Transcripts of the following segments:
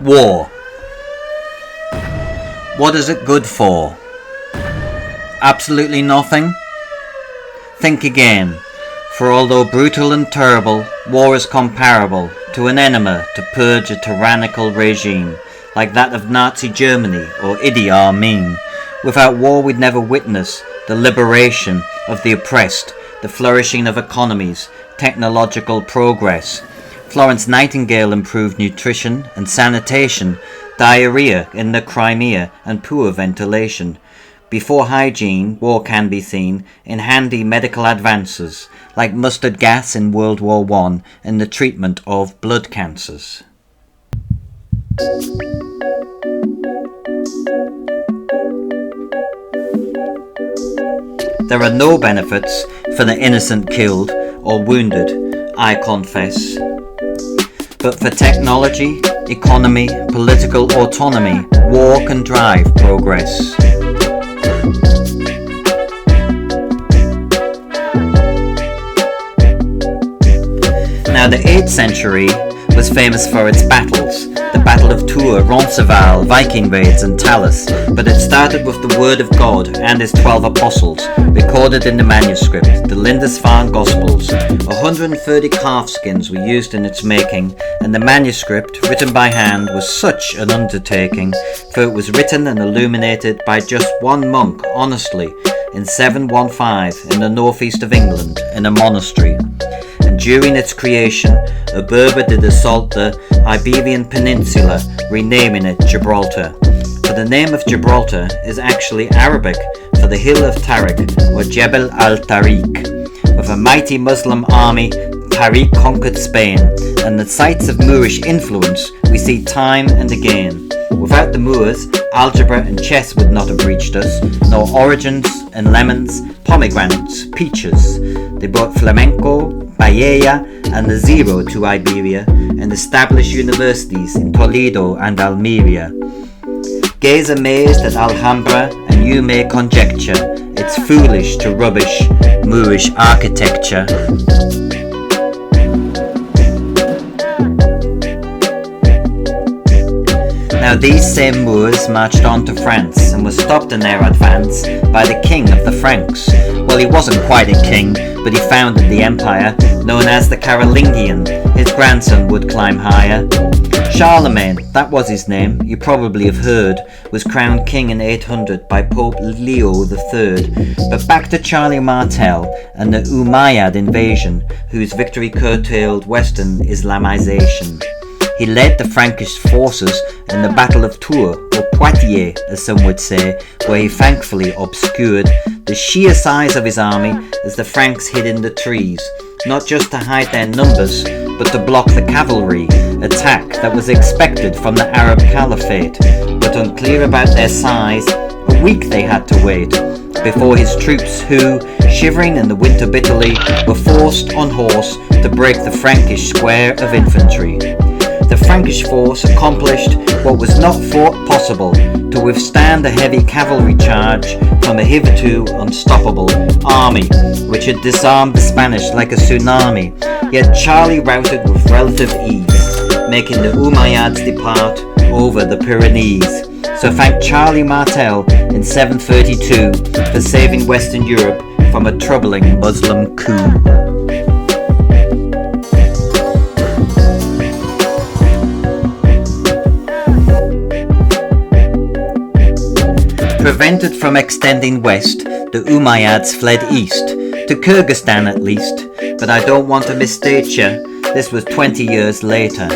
War. What is it good for? Absolutely nothing? Think again, for although brutal and terrible, war is comparable to an enema to purge a tyrannical regime, like that of Nazi Germany or Idi Amin. Without war we'd never witness the liberation of the oppressed, the flourishing of economies, technological progress. Florence Nightingale improved nutrition and sanitation, diarrhea in the Crimea and poor ventilation. Before hygiene, war can be seen in handy medical advances, like mustard gas in World War I and the treatment of blood cancers. There are no benefits for the innocent killed or wounded, I confess. But for technology, economy, political autonomy, war can drive progress. Now the 8th century was famous for its battles, the Battle of Tours, Roncesvalles, Viking raids and Talas, but it started with the Word of God and His 12 Apostles, recorded in the manuscript, the Lindisfarne Gospels. 130 calf skins were used in its making, and the manuscript, written by hand, was such an undertaking, for it was written and illuminated by just one monk, honestly, in 715 in the northeast of England, in a monastery. And during its creation, a Berber did assault the Iberian Peninsula, renaming it Gibraltar. For the name of Gibraltar is actually Arabic for the hill of Tariq, or Jebel al-Tariq. With a mighty Muslim army, Tariq conquered Spain, and the sites of Moorish influence we see time and again. Without the Moors, algebra and chess would not have reached us, nor oranges and lemons, pomegranates, peaches. They brought flamenco, paella and the zero to Iberia, and established universities in Toledo and Almeria. Gaze amazed at Alhambra, and you may conjecture it's foolish to rubbish Moorish architecture. Now these same Moors marched on to France and were stopped in their advance by the king of the Franks. Well, he wasn't quite a king, but he founded the empire known as the Carolingian. His grandson would climb higher. Charlemagne, that was his name, you probably have heard, was crowned king in 800 by Pope Leo III. But back to Charlie Martell and the Umayyad invasion, whose victory curtailed Western Islamization. He led the Frankish forces in the Battle of Tours, or Poitiers as some would say, where he thankfully obscured the sheer size of his army as the Franks hid in the trees, not just to hide their numbers, but to block the cavalry attack that was expected from the Arab caliphate. But unclear about their size, a week they had to wait before his troops, who, shivering in the winter bitterly, were forced on horse to break the Frankish square of infantry. The Frankish force accomplished what was not thought possible, to withstand a heavy cavalry charge from a hitherto unstoppable army, which had disarmed the Spanish like a tsunami. Yet Charlie routed with relative ease, making the Umayyads depart over the Pyrenees. So thank Charlie Martell in 732 for saving Western Europe from a troubling Muslim coup. Prevented from extending west, the Umayyads fled east, to Kyrgyzstan at least, but I don't want to misstate you, this was 20 years later.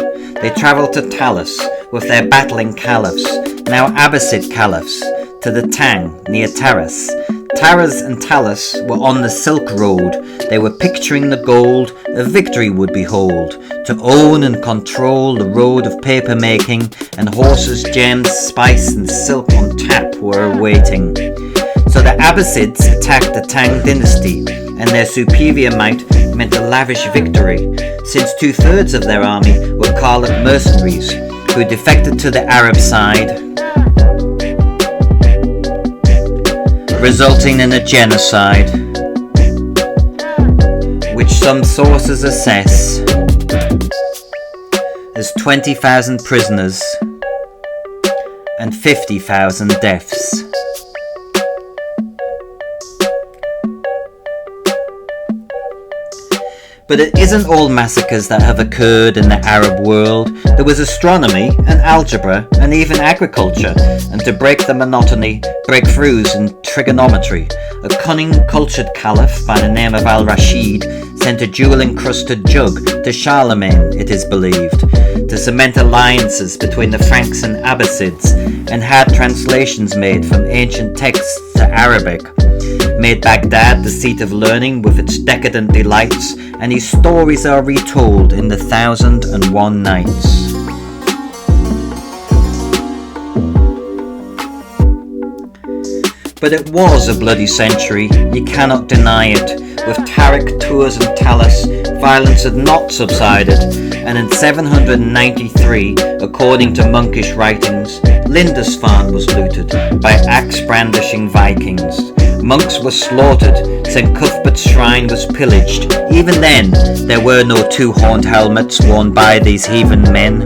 They travelled to Talas with their battling caliphs, now Abbasid caliphs, to the Tang near Taras. Taras and Talas were on the Silk Road. They were picturing the gold a victory would behold, to own and control the road of paper making, and horses, gems, spice and silk on tap were awaiting. So the Abbasids attacked the Tang Dynasty, and their superior might meant a lavish victory, since 2/3 of their army were Khalid mercenaries, who defected to the Arab side, resulting in a genocide, which some sources assess as 20,000 prisoners and 50,000 deaths. But it isn't all massacres that have occurred in the Arab world. There was astronomy and algebra and even agriculture, and to break the monotony, breakthroughs in trigonometry. A cunning, cultured caliph by the name of Al-Rashid sent a jewel-encrusted jug to Charlemagne, it is believed, to cement alliances between the Franks and Abbasids, and had translations made from ancient texts to Arabic, made Baghdad the seat of learning with its decadent delights, and his stories are retold in the 1001 Nights. But it was a bloody century, you cannot deny it. With Tariq, Tours and Talas, violence had not subsided, and in 793, according to monkish writings, Lindisfarne was looted by axe-brandishing Vikings. Monks were slaughtered, St. Cuthbert's shrine was pillaged. Even then, there were no two-horned helmets worn by these heathen men.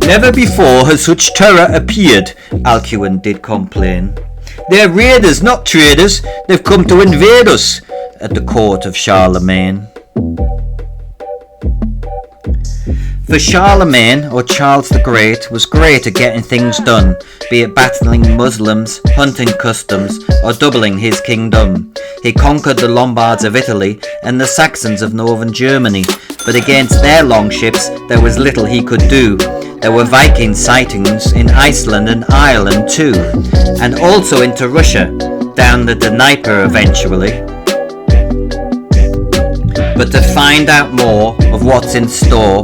Never before has such terror appeared, Alcuin did complain. They're raiders, not traders. They've come to invade us, at the court of Charlemagne. For Charlemagne, or Charles the Great, was great at getting things done, be it battling Muslims, hunting customs, or doubling his kingdom. He conquered the Lombards of Italy and the Saxons of northern Germany, but against their longships there was little he could do. There were Viking sightings in Iceland and Ireland too, and also into Russia, down the Dnieper eventually. But to find out more of what's in store,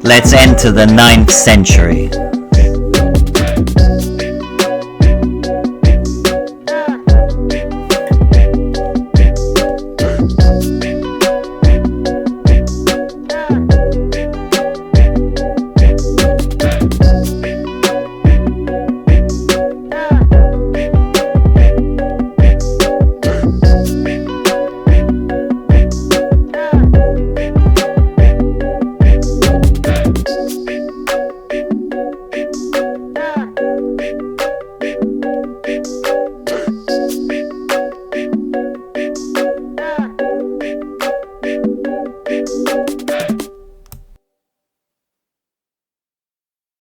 let's enter the 9th century.